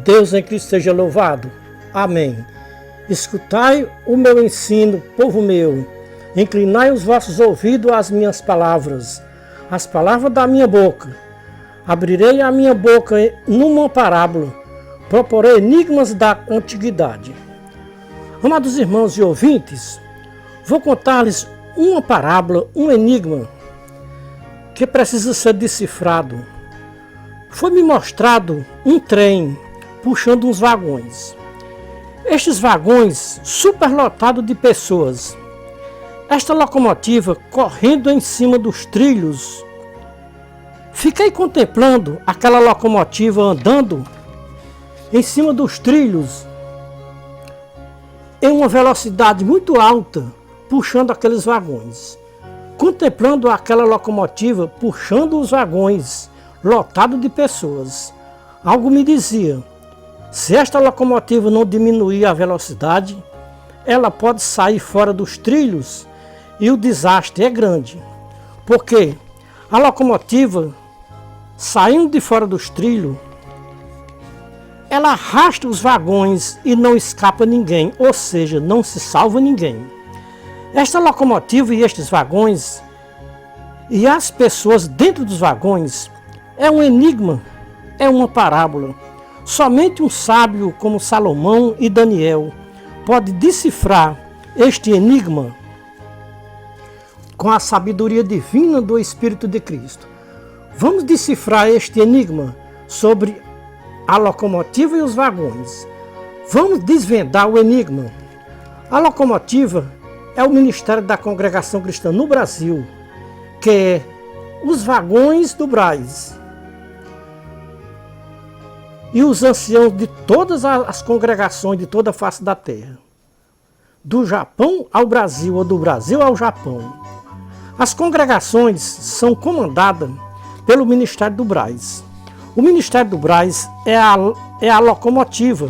Deus em Cristo seja louvado. Amém. Escutai o meu ensino, povo meu. Inclinai os vossos ouvidos às minhas palavras, as palavras da minha boca. Abrirei a minha boca numa parábola, proporei enigmas da antiguidade. Amados irmãos e ouvintes, vou contar-lhes uma parábola, um enigma que precisa ser decifrado. Foi-me mostrado um trem puxando uns vagões. Estes vagões superlotados de pessoas. Esta locomotiva correndo em cima dos trilhos. Fiquei contemplando aquela locomotiva andando em cima dos trilhos em uma velocidade muito alta, puxando aqueles vagões. Contemplando aquela locomotiva puxando os vagões, lotado de pessoas. Algo me dizia, se esta locomotiva não diminuir a velocidade, ela pode sair fora dos trilhos e o desastre é grande. Porque a locomotiva, saindo de fora dos trilhos, ela arrasta os vagões e não escapa ninguém, ou seja, não se salva ninguém. Esta locomotiva e estes vagões e as pessoas dentro dos vagões é um enigma, é uma parábola. Somente um sábio como Salomão e Daniel pode decifrar este enigma com a sabedoria divina do Espírito de Cristo. Vamos decifrar este enigma sobre a locomotiva e os vagões. Vamos desvendar o enigma. A locomotiva é o ministério da Congregação Cristã no Brasil, que é os vagões do Braz. E os anciãos de todas as congregações de toda a face da terra. Do Japão ao Brasil, ou do Brasil ao Japão. As congregações são comandadas pelo Ministério do Braz. O Ministério do Braz é a locomotiva.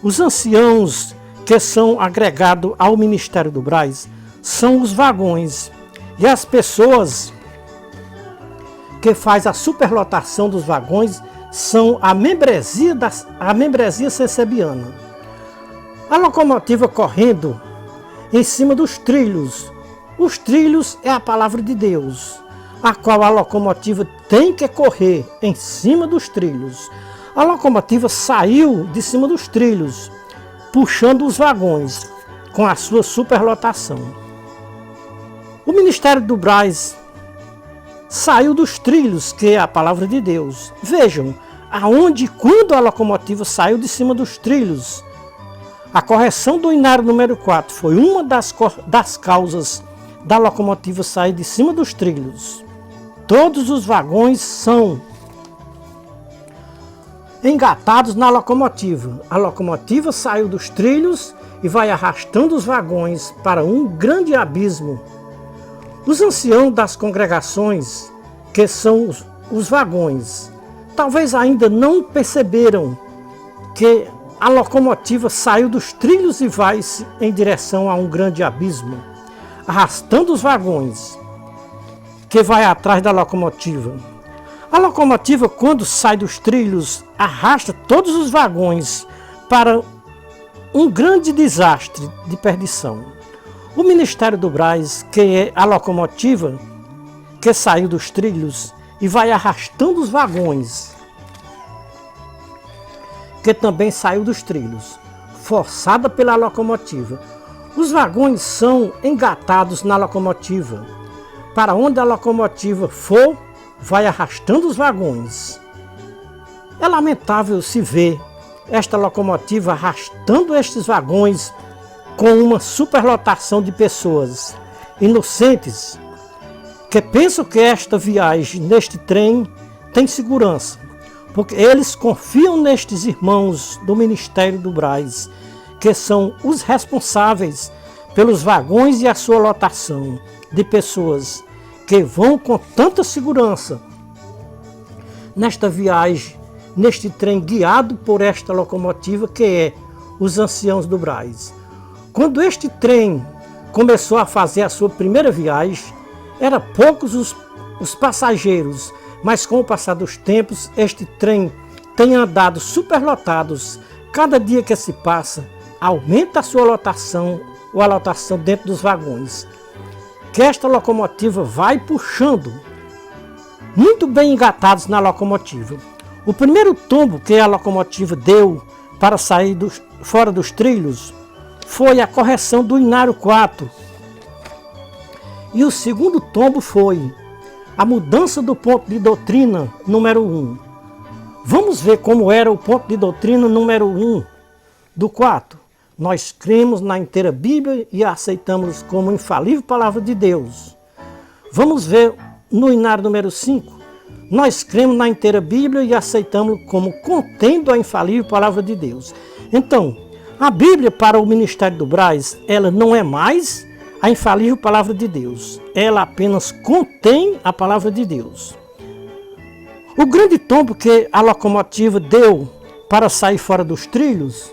Os anciãos que são agregados ao Ministério do Braz são os vagões. E as pessoas que fazem a superlotação dos vagões são a membresia CCBiana. A locomotiva correndo em cima dos trilhos. Os trilhos é a palavra de Deus, a qual a locomotiva tem que correr em cima dos trilhos. A locomotiva saiu de cima dos trilhos, puxando os vagões com a sua superlotação. O Ministério do Braz saiu dos trilhos, que é a palavra de Deus. Vejam, aonde e quando a locomotiva saiu de cima dos trilhos. A correção do inário número 4 foi uma das causas da locomotiva sair de cima dos trilhos. Todos os vagões são engatados na locomotiva. A locomotiva saiu dos trilhos e vai arrastando os vagões para um grande abismo. Os anciãos das congregações, que são os vagões, talvez ainda não perceberam que a locomotiva saiu dos trilhos e vai em direção a um grande abismo, arrastando os vagões, que vai atrás da locomotiva. A locomotiva, quando sai dos trilhos, arrasta todos os vagões para um grande desastre de perdição. O Ministério do Braz, que é a locomotiva que saiu dos trilhos e vai arrastando os vagões, que também saiu dos trilhos, forçada pela locomotiva. Os vagões são engatados na locomotiva. Para onde a locomotiva for, vai arrastando os vagões. É lamentável se ver esta locomotiva arrastando estes vagões com uma superlotação de pessoas inocentes que pensam que esta viagem neste trem tem segurança, porque eles confiam nestes irmãos do Ministério do Braz, que são os responsáveis pelos vagões e a sua lotação de pessoas que vão com tanta segurança nesta viagem, neste trem guiado por esta locomotiva que é os anciãos do Braz. Quando este trem começou a fazer a sua primeira viagem, eram poucos os passageiros, mas com o passar dos tempos, este trem têm andado superlotados. Cada dia que se passa, aumenta a sua lotação ou a lotação dentro dos vagões, que esta locomotiva vai puxando, muito bem engatados na locomotiva. O primeiro tombo que a locomotiva deu para sair fora dos trilhos foi a correção do Inário 4. E o segundo tombo foi a mudança do ponto de doutrina número 1. Vamos ver como era o ponto de doutrina número 1 do 4. Nós cremos na inteira Bíblia e a aceitamos como infalível palavra de Deus. Vamos ver no Inário número 5. Nós cremos na inteira Bíblia e aceitamos como contendo a infalível palavra de Deus. Então, a Bíblia para o Ministério do Braz, ela não é mais a infalível palavra de Deus. Ela apenas contém a palavra de Deus. O grande tombo que a locomotiva deu para sair fora dos trilhos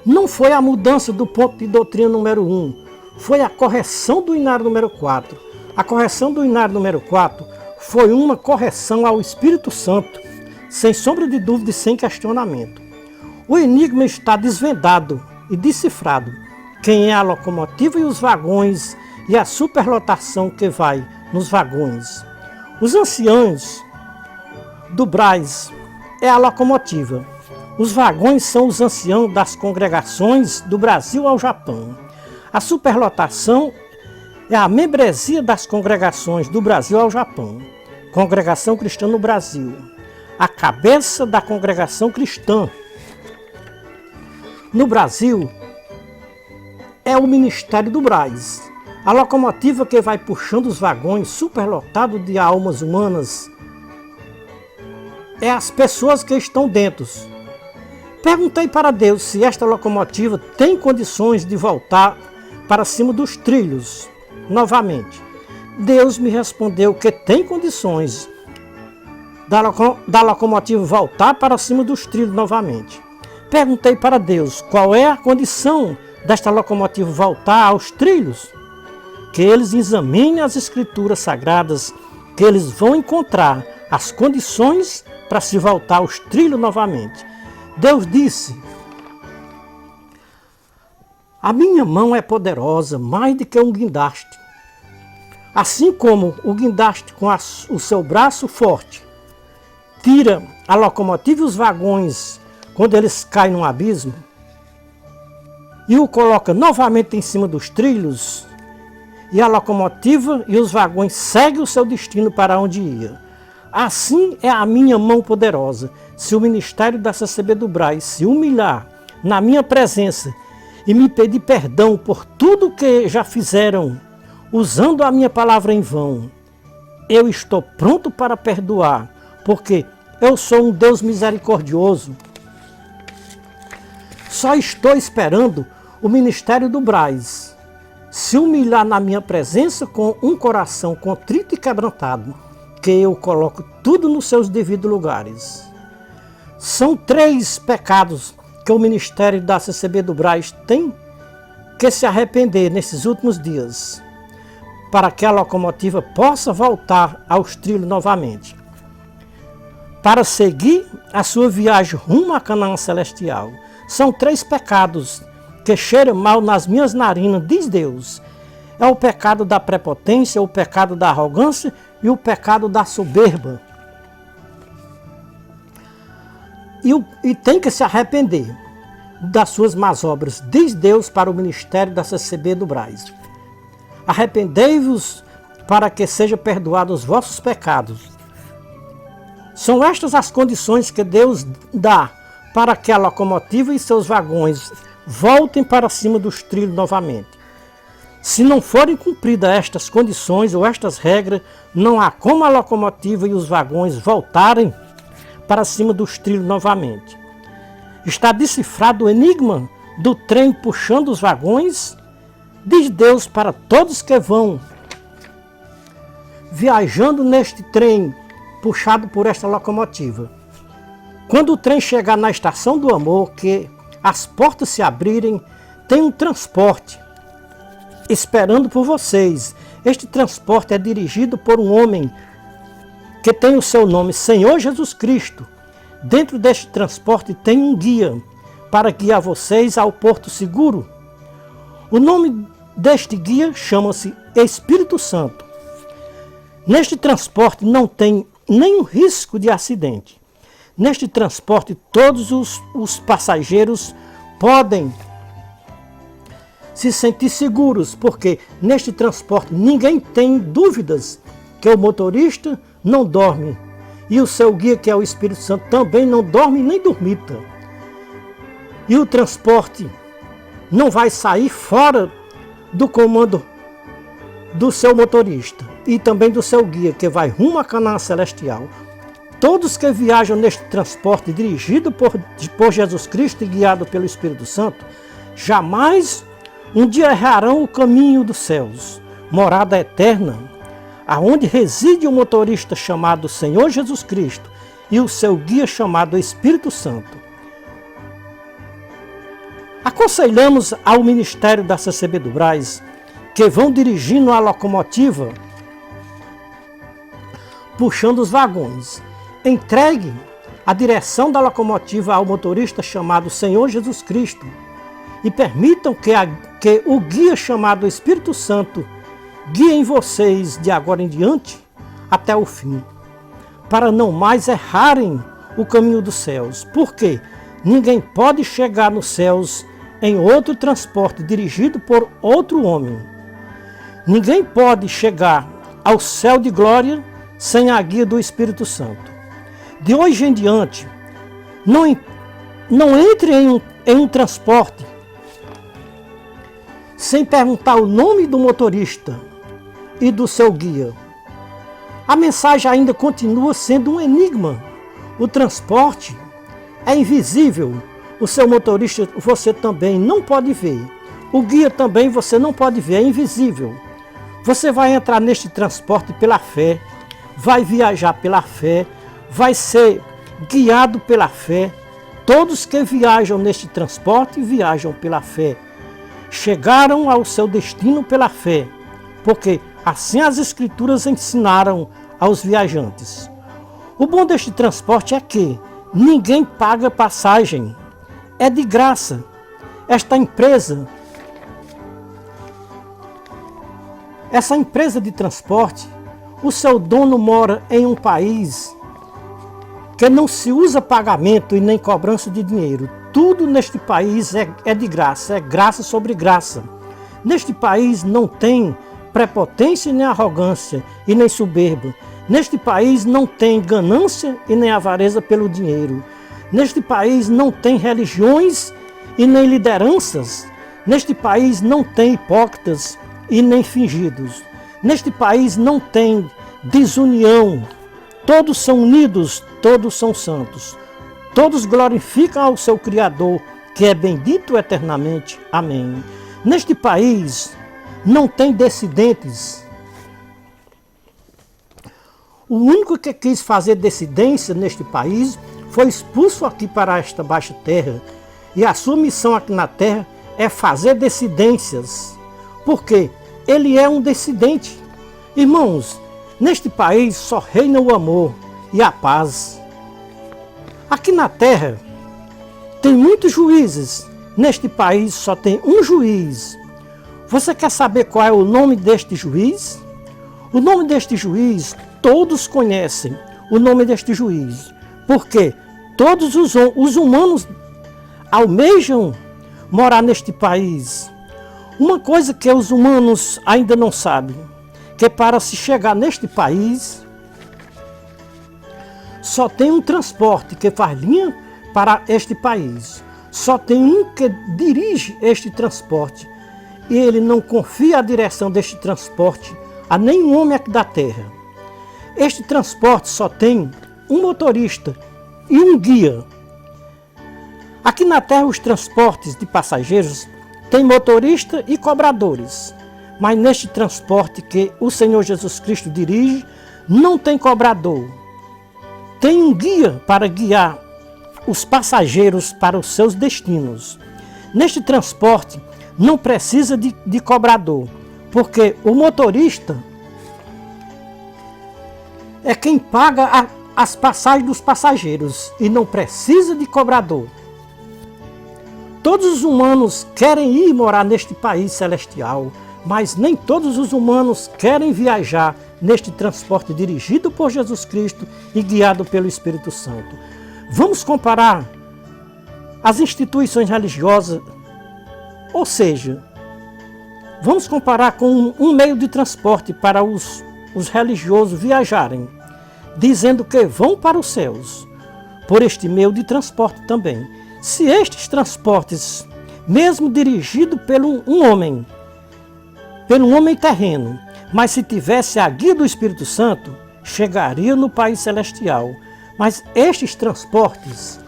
não foi a mudança do ponto de doutrina número 1, foi a correção do Inário número 4. A correção do Inário número 4 foi uma correção ao Espírito Santo, sem sombra de dúvida e sem questionamento. O enigma está desvendado e decifrado. Quem é a locomotiva e os vagões e a superlotação que vai nos vagões. Os anciãos do Braz é a locomotiva. Os vagões são os anciãos das congregações do Brasil ao Japão. A superlotação é a membresia das congregações do Brasil ao Japão. Congregação Cristã no Brasil. A cabeça da congregação cristã no Brasil é o Ministério do Braz. A locomotiva que vai puxando os vagões superlotados de almas humanas é as pessoas que estão dentro. Perguntei para Deus se esta locomotiva tem condições de voltar para cima dos trilhos novamente. Deus me respondeu que tem condições da locomotiva voltar para cima dos trilhos novamente. Perguntei para Deus qual é a condição desta locomotiva voltar aos trilhos. Que eles examinem as escrituras sagradas, que eles vão encontrar as condições para se voltar aos trilhos novamente. Deus disse: a minha mão é poderosa, mais do que um guindaste. Assim como o guindaste com o seu braço forte tira a locomotiva e os vagões quando eles caem num abismo e o coloca novamente em cima dos trilhos, e a locomotiva e os vagões seguem o seu destino para onde ia. Assim é a minha mão poderosa. Se o ministério da CCB do Braz se humilhar na minha presença e me pedir perdão por tudo que já fizeram, usando a minha palavra em vão, eu estou pronto para perdoar, porque eu sou um Deus misericordioso. Só estou esperando o ministério do Braz se humilhar na minha presença com um coração contrito e quebrantado, que eu coloco tudo nos seus devidos lugares. São 3 pecados que o ministério da CCB do Braz tem que se arrepender nesses últimos dias, para que a locomotiva possa voltar aos trilhos novamente, para seguir a sua viagem rumo a Canaã Celestial. São 3 pecados que cheiram mal nas minhas narinas, diz Deus. É o pecado da prepotência, o pecado da arrogância e o pecado da soberba. E tem que se arrepender das suas más obras, diz Deus para o ministério da CCB do Braz. Arrependei-vos para que sejam perdoados os vossos pecados. São estas as condições que Deus dá para que a locomotiva e seus vagões voltem para cima dos trilhos novamente. Se não forem cumpridas estas condições ou estas regras, não há como a locomotiva e os vagões voltarem para cima dos trilhos novamente. Está decifrado o enigma do trem puxando os vagões? Diz Deus para todos que vão viajando neste trem puxado por esta locomotiva. Quando o trem chegar na estação do amor, que as portas se abrirem, tem um transporte esperando por vocês. Este transporte é dirigido por um homem que tem o seu nome Senhor Jesus Cristo. Dentro deste transporte tem um guia para guiar vocês ao porto seguro. O nome deste guia chama-se Espírito Santo. Neste transporte não tem nenhum risco de acidente. Neste transporte todos os passageiros podem se sentir seguros, porque neste transporte ninguém tem dúvidas que o motorista não dorme e o seu guia, que é o Espírito Santo, também não dorme nem dormita. E o transporte não vai sair fora do comando do seu motorista e também do seu guia, que vai rumo a Canaã Celestial. Todos que viajam neste transporte dirigido por Jesus Cristo e guiado pelo Espírito Santo, jamais um dia errarão o caminho dos céus, morada eterna, aonde reside o motorista chamado Senhor Jesus Cristo e o seu guia chamado Espírito Santo. Aconselhamos ao Ministério da CCB do Brás que vão dirigindo a locomotiva, puxando os vagões. Entregue a direção da locomotiva ao motorista chamado Senhor Jesus Cristo e permitam que o guia chamado Espírito Santo guiem vocês de agora em diante até o fim, para não mais errarem o caminho dos céus, porque ninguém pode chegar nos céus em outro transporte dirigido por outro homem. Ninguém pode chegar ao céu de glória sem a guia do Espírito Santo. De hoje em diante, não entre em um transporte sem perguntar o nome do motorista e do seu guia. A mensagem ainda continua sendo um enigma. O transporte é invisível. O seu motorista você também não pode ver. O guia também você não pode ver, é invisível. Você vai entrar neste transporte pela fé, vai viajar pela fé, vai ser guiado pela fé. Todos que viajam neste transporte viajam pela fé. Chegaram ao seu destino pela fé, porque assim as Escrituras ensinaram aos viajantes. O bom deste transporte é que ninguém paga passagem, é de graça. Essa empresa de transporte, o seu dono mora em um país que não se usa pagamento e nem cobrança de dinheiro. Tudo neste país é de graça, é graça sobre graça. Neste país não tem prepotência nem arrogância e nem soberba. Neste país não tem ganância e nem avareza pelo dinheiro. Neste país não tem religiões e nem lideranças. Neste país não tem hipócritas e nem fingidos. Neste país não tem desunião. Todos são unidos, todos são santos. Todos glorificam ao seu Criador, que é bendito eternamente. Amém. Neste país não tem dissidentes. O único que quis fazer dissidência neste país foi expulso aqui para esta baixa terra. E a sua missão aqui na terra é fazer dissidências. Porque ele é um dissidente. Irmãos, neste país só reina o amor e a paz. Aqui na terra tem muitos juízes. Neste país só tem um juiz. Você quer saber qual é o nome deste juiz? O nome deste juiz, todos conhecem o nome deste juiz. Porque todos os humanos almejam morar neste país. Uma coisa que os humanos ainda não sabem, que para se chegar neste país, só tem um transporte que faz linha para este país. Só tem um que dirige este transporte. E ele não confia a direção deste transporte a nenhum homem aqui da terra. Este transporte só tem um motorista e um guia. Aqui na terra os transportes de passageiros têm motorista e cobradores. Mas neste transporte que o Senhor Jesus Cristo dirige, não tem cobrador. Tem um guia para guiar os passageiros para os seus destinos. Neste transporte não precisa de cobrador, porque o motorista é quem paga as passagens dos passageiros e não precisa de cobrador. Todos os humanos querem ir morar neste país celestial, mas nem todos os humanos querem viajar neste transporte dirigido por Jesus Cristo e guiado pelo Espírito Santo. Vamos comparar as instituições religiosas, ou seja, vamos comparar com um meio de transporte para os religiosos viajarem, dizendo que vão para os céus, por este meio de transporte também. Se estes transportes, mesmo dirigido por um homem terreno, mas se tivesse a guia do Espírito Santo, chegaria no país celestial. Mas estes transportes,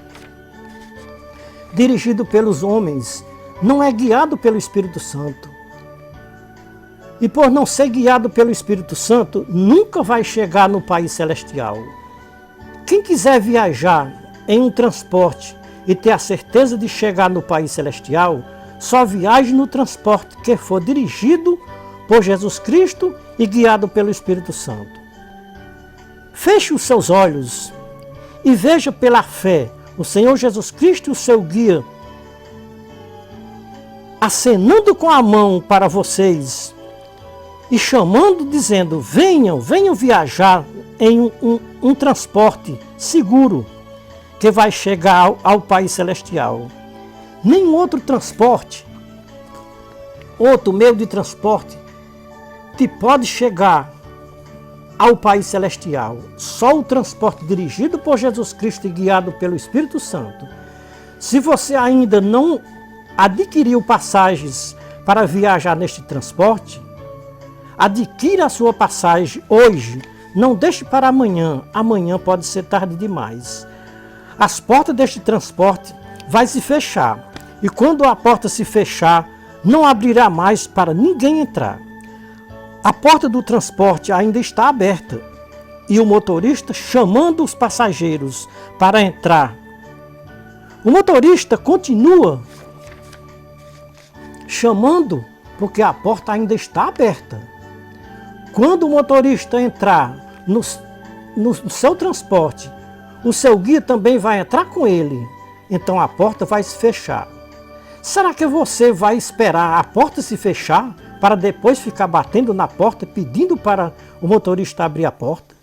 dirigido pelos homens, não é guiado pelo Espírito Santo. E por não ser guiado pelo Espírito Santo, nunca vai chegar no país celestial. Quem quiser viajar em um transporte e ter a certeza de chegar no país celestial, só viaje no transporte que for dirigido por Jesus Cristo e guiado pelo Espírito Santo. Feche os seus olhos e veja pela fé o Senhor Jesus Cristo, o seu guia, acenando com a mão para vocês e chamando, dizendo: venham viajar em um transporte seguro que vai chegar ao país celestial. Nenhum outro transporte, outro meio de transporte, te pode chegar ao país celestial. Só o transporte dirigido por Jesus Cristo e guiado pelo Espírito Santo. Se você ainda não adquiriu passagens para viajar neste transporte, adquira a sua passagem hoje. Não deixe para amanhã. Amanhã pode ser tarde demais. As portas deste transporte vai se fechar. E quando a porta se fechar, não abrirá mais para ninguém entrar. A porta do transporte ainda está aberta. E o motorista chamando os passageiros para entrar. O motorista continua chamando porque a porta ainda está aberta. Quando o motorista entrar no seu transporte, o seu guia também vai entrar com ele. Então a porta vai se fechar. Será que você vai esperar a porta se fechar para depois ficar batendo na porta pedindo para o motorista abrir a porta?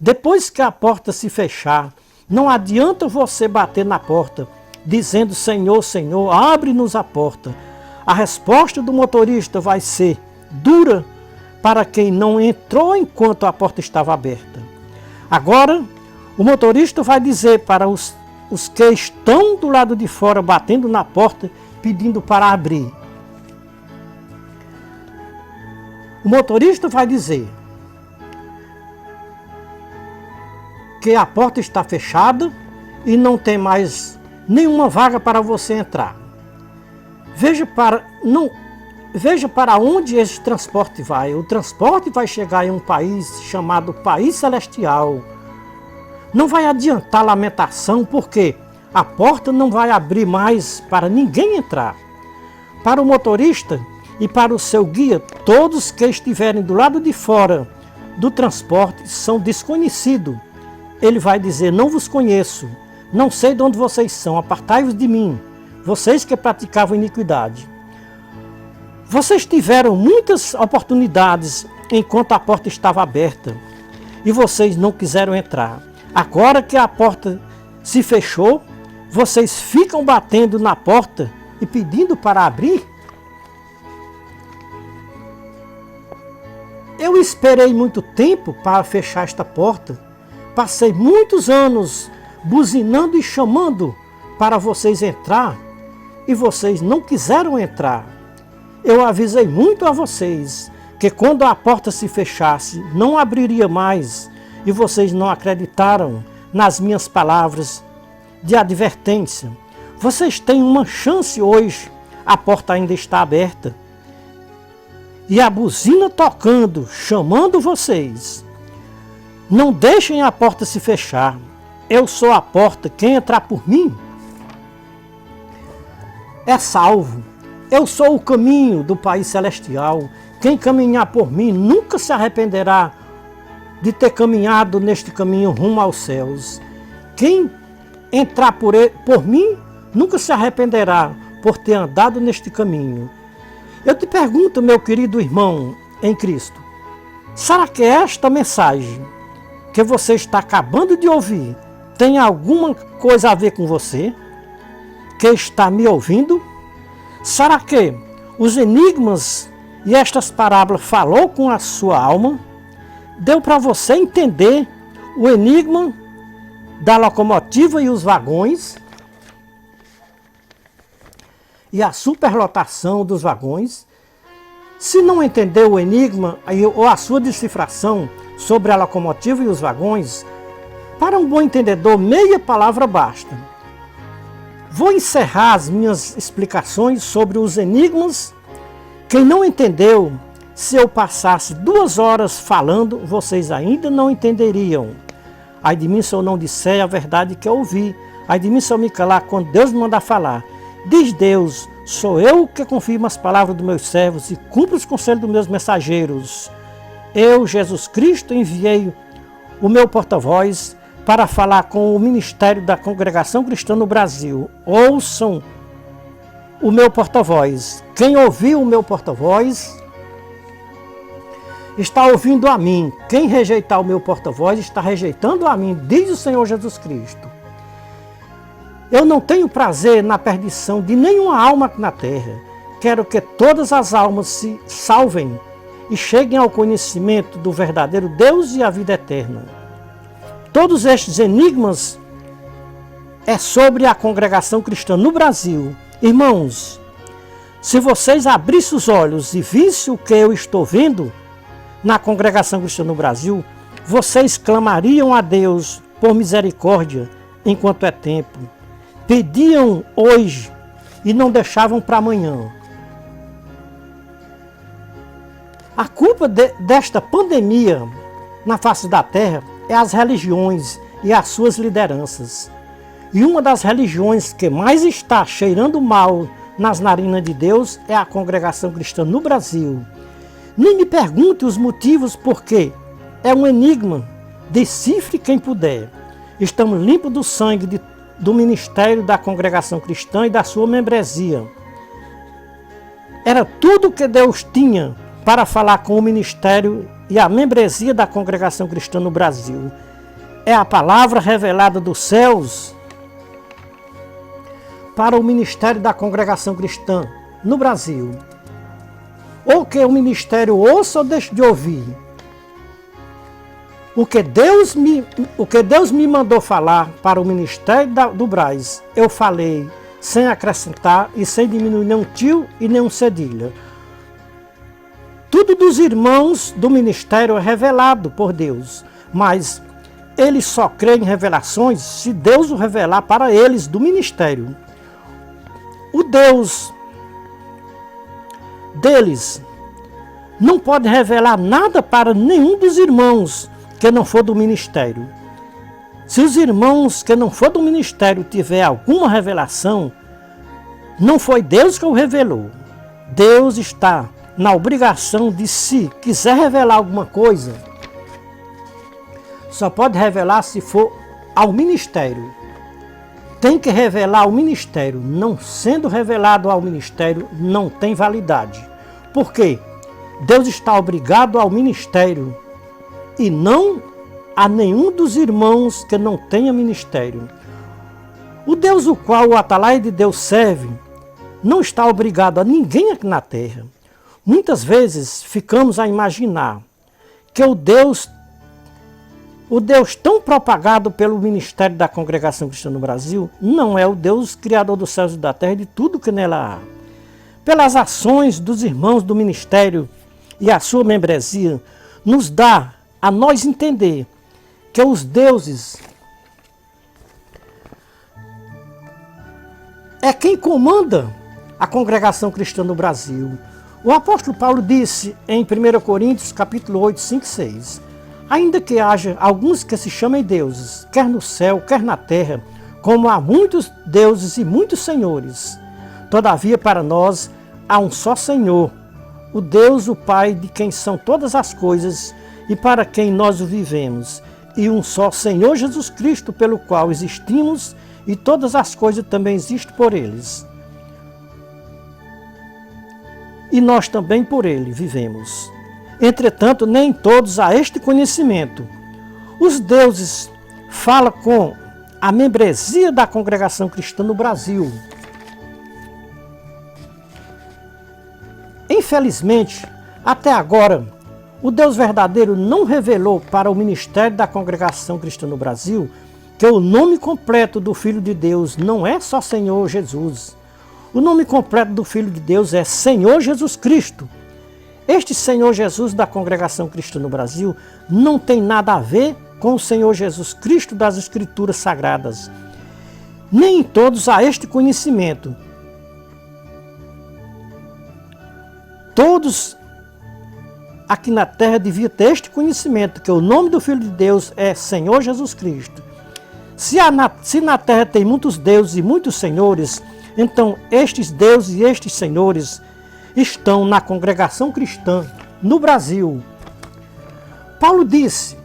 Depois que a porta se fechar, não adianta você bater na porta dizendo: Senhor, Senhor, abre-nos a porta. A resposta do motorista vai ser dura para quem não entrou enquanto a porta estava aberta. Agora, o motorista vai dizer para os que estão do lado de fora batendo na porta, pedindo para abrir. O motorista vai dizer que a porta está fechada e não tem mais nenhuma vaga para você entrar. Veja para onde esse transporte vai. O transporte vai chegar em um país chamado País Celestial. Não vai adiantar lamentação, porque a porta não vai abrir mais para ninguém entrar. Para o motorista e para o seu guia, todos que estiverem do lado de fora do transporte são desconhecidos. Ele vai dizer: não vos conheço, não sei de onde vocês são, apartai-vos de mim, vocês que praticavam iniquidade. Vocês tiveram muitas oportunidades enquanto a porta estava aberta e vocês não quiseram entrar. Agora que a porta se fechou, vocês ficam batendo na porta e pedindo para abrir? Eu esperei muito tempo para fechar esta porta. Passei muitos anos buzinando e chamando para vocês entrar e vocês não quiseram entrar. Eu avisei muito a vocês que quando a porta se fechasse, não abriria mais, e vocês não acreditaram nas minhas palavras de advertência. Vocês têm uma chance hoje, a porta ainda está aberta. E a buzina tocando, chamando vocês. Não deixem a porta se fechar. Eu sou a porta, quem entrar por mim é salvo. Eu sou o caminho do país celestial. Quem caminhar por mim nunca se arrependerá de ter caminhado neste caminho rumo aos céus. Quem entrar por mim nunca se arrependerá por ter andado neste caminho. Eu te pergunto, meu querido irmão em Cristo, será que esta mensagem que você está acabando de ouvir tem alguma coisa a ver com você que está me ouvindo? Será que os enigmas e estas parábolas falou com a sua alma? Deu para você entender o enigma da locomotiva e os vagões e a superlotação dos vagões? Se não entendeu o enigma ou a sua decifração sobre a locomotiva e os vagões, para um bom entendedor, meia palavra basta. Vou encerrar as minhas explicações sobre os enigmas. Quem não entendeu, se eu passasse 2 horas falando, vocês ainda não entenderiam. Ai de mim se eu não disser a verdade que eu ouvi. Ai de mim se eu me calar quando Deus me mandar falar. Diz Deus, sou eu que confirmo as palavras dos meus servos e cumpro os conselhos dos meus mensageiros. Eu, Jesus Cristo, enviei o meu porta-voz para falar com o ministério da Congregação Cristã no Brasil. Ouçam o meu porta-voz. Quem ouviu o meu porta-voz está ouvindo a mim. Quem rejeitar o meu porta-voz está rejeitando a mim, diz o Senhor Jesus Cristo. Eu não tenho prazer na perdição de nenhuma alma aqui na terra. Quero que todas as almas se salvem e cheguem ao conhecimento do verdadeiro Deus e a vida eterna. Todos estes enigmas é sobre a congregação cristã no Brasil. Irmãos, se vocês abrissem os olhos e vissem o que eu estou vendo na congregação cristã no Brasil, vocês clamariam a Deus por misericórdia enquanto é tempo. Pediam hoje e não deixavam para amanhã. A culpa desta pandemia na face da terra é as religiões e as suas lideranças. E uma das religiões que mais está cheirando mal nas narinas de Deus é a congregação cristã no Brasil. Nem me pergunte os motivos, porque é um enigma. Decifre quem puder. Estamos limpos do sangue do ministério da congregação cristã e da sua membresia. Era tudo que Deus tinha para falar com o ministério e a membresia da congregação cristã no Brasil. É a palavra revelada dos céus para o ministério da congregação cristã no Brasil. Ou que o ministério ouça ou deixe de ouvir. O que Deus me mandou falar para o ministério do Brás, eu falei sem acrescentar e sem diminuir nenhum tio e nenhum cedilha. Tudo dos irmãos do ministério é revelado por Deus, mas eles só creem em revelações se Deus o revelar para eles do ministério. O Deus deles não pode revelar nada para nenhum dos irmãos que não for do ministério. Se os irmãos que não for do ministério tiver alguma revelação, não foi Deus que o revelou. Deus está na obrigação de, se quiser revelar alguma coisa, só pode revelar se for ao ministério. Tem que revelar ao ministério. Não sendo revelado ao ministério, não tem validade. Por quê? Deus está obrigado ao ministério e não a nenhum dos irmãos que não tenha ministério. O Deus o qual o atalaia de Deus serve não está obrigado a ninguém aqui na terra. Muitas vezes ficamos a imaginar que o Deus tão propagado pelo ministério da congregação cristã no Brasil não é o Deus criador dos céus e da terra e de tudo que nela há. Pelas ações dos irmãos do ministério e a sua membresia, nos dá a nós entender que os deuses é quem comanda a congregação cristã no Brasil. O apóstolo Paulo disse em 1 Coríntios capítulo 8, 5 e 6, ainda que haja alguns que se chamem deuses, quer no céu, quer na terra, como há muitos deuses e muitos senhores, todavia para nós há um só Senhor, o Deus, o Pai, de quem são todas as coisas, e para quem nós o vivemos, e um só Senhor Jesus Cristo, pelo qual existimos, e todas as coisas também existem por eles. E nós também por ele vivemos. Entretanto, nem todos há este conhecimento. Os deuses falam com a membresia da congregação cristã no Brasil. Infelizmente, até agora, o Deus verdadeiro não revelou para o ministério da congregação cristã no Brasil que o nome completo do Filho de Deus não é só Senhor Jesus. O nome completo do Filho de Deus é Senhor Jesus Cristo. Este Senhor Jesus da congregação cristã no Brasil não tem nada a ver com o Senhor Jesus Cristo das Escrituras Sagradas. Nem em todos há este conhecimento. Todos aqui na terra deviam ter este conhecimento, que o nome do Filho de Deus é Senhor Jesus Cristo. Se na terra tem muitos deuses e muitos senhores, então estes deuses e estes senhores estão na congregação cristã no Brasil. Paulo disse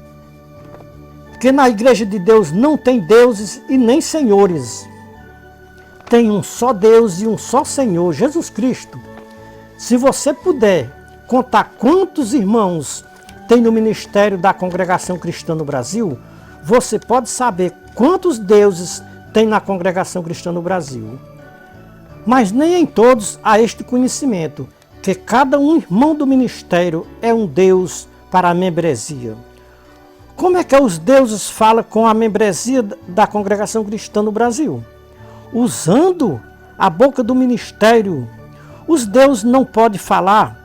que na igreja de Deus não tem deuses e nem senhores. Tem um só Deus e um só Senhor, Jesus Cristo. Se você puder contar quantos irmãos tem no ministério da congregação cristã no Brasil, você pode saber quantos deuses tem na congregação cristã no Brasil. Mas nem em todos há este conhecimento, que cada um irmão do ministério é um Deus para a membresia. Como é que os deuses falam com a membresia da congregação cristã no Brasil? Usando a boca do ministério. Os deuses não podem falar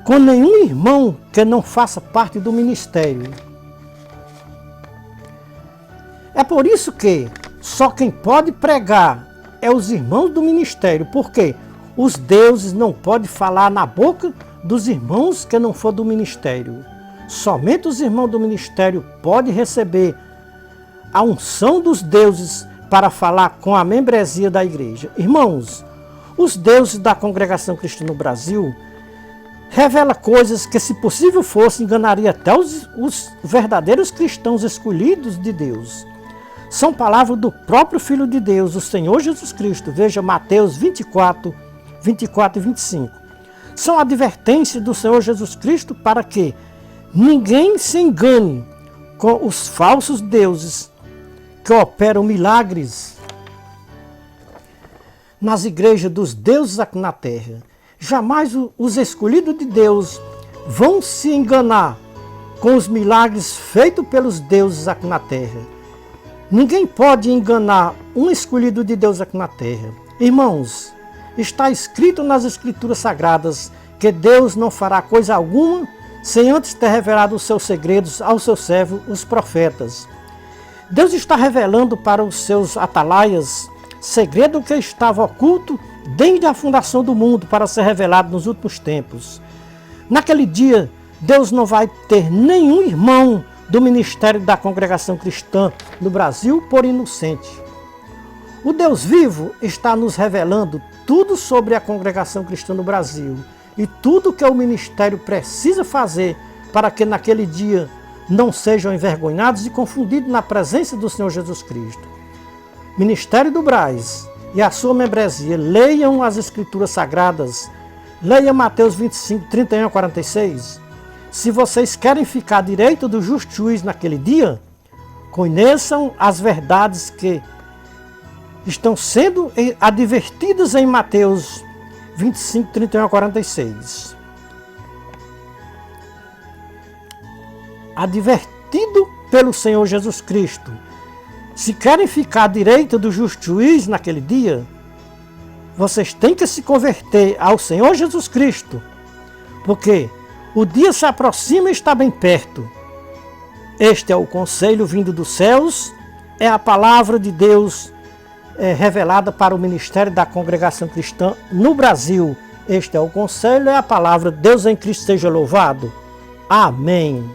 com nenhum irmão que não faça parte do ministério. É por isso que só quem pode pregar é os irmãos do ministério, porque os deuses não podem falar na boca dos irmãos que não for do ministério. Somente os irmãos do ministério podem receber a unção dos deuses para falar com a membresia da igreja. Irmãos, os deuses da congregação cristã no Brasil revela coisas que, se possível fosse, enganaria até os verdadeiros cristãos escolhidos de Deus. São palavras do próprio Filho de Deus, o Senhor Jesus Cristo. Veja Mateus 24 e 25. São advertências do Senhor Jesus Cristo para que ninguém se engane com os falsos deuses que operam milagres nas igrejas dos deuses aqui na terra. Jamais os escolhidos de Deus vão se enganar com os milagres feitos pelos deuses aqui na terra. Ninguém pode enganar um escolhido de Deus aqui na terra. Irmãos, está escrito nas Escrituras Sagradas que Deus não fará coisa alguma sem antes ter revelado os seus segredos aos seus servos, os profetas. Deus está revelando para os seus atalaias segredo que estava oculto desde a fundação do mundo para ser revelado nos últimos tempos. Naquele dia, Deus não vai ter nenhum irmão do ministério da congregação cristã no Brasil por inocente. O Deus vivo está nos revelando tudo sobre a congregação cristã no Brasil e tudo que o ministério precisa fazer para que naquele dia não sejam envergonhados e confundidos na presença do Senhor Jesus Cristo. Ministério do Braz e a sua membresia, leiam as Escrituras Sagradas, leiam Mateus 25, 31 a 46. Se vocês querem ficar à direita do justo juiz naquele dia, conheçam as verdades que estão sendo advertidas em Mateus 25, 31 a 46. Advertido pelo Senhor Jesus Cristo. Se querem ficar à direita do justo juiz naquele dia, vocês têm que se converter ao Senhor Jesus Cristo, porque o dia se aproxima e está bem perto. Este é o conselho vindo dos céus, é a palavra de Deus revelada para o ministério da congregação cristã no Brasil. Este é o conselho, é a palavra. Deus em Cristo seja louvado. Amém.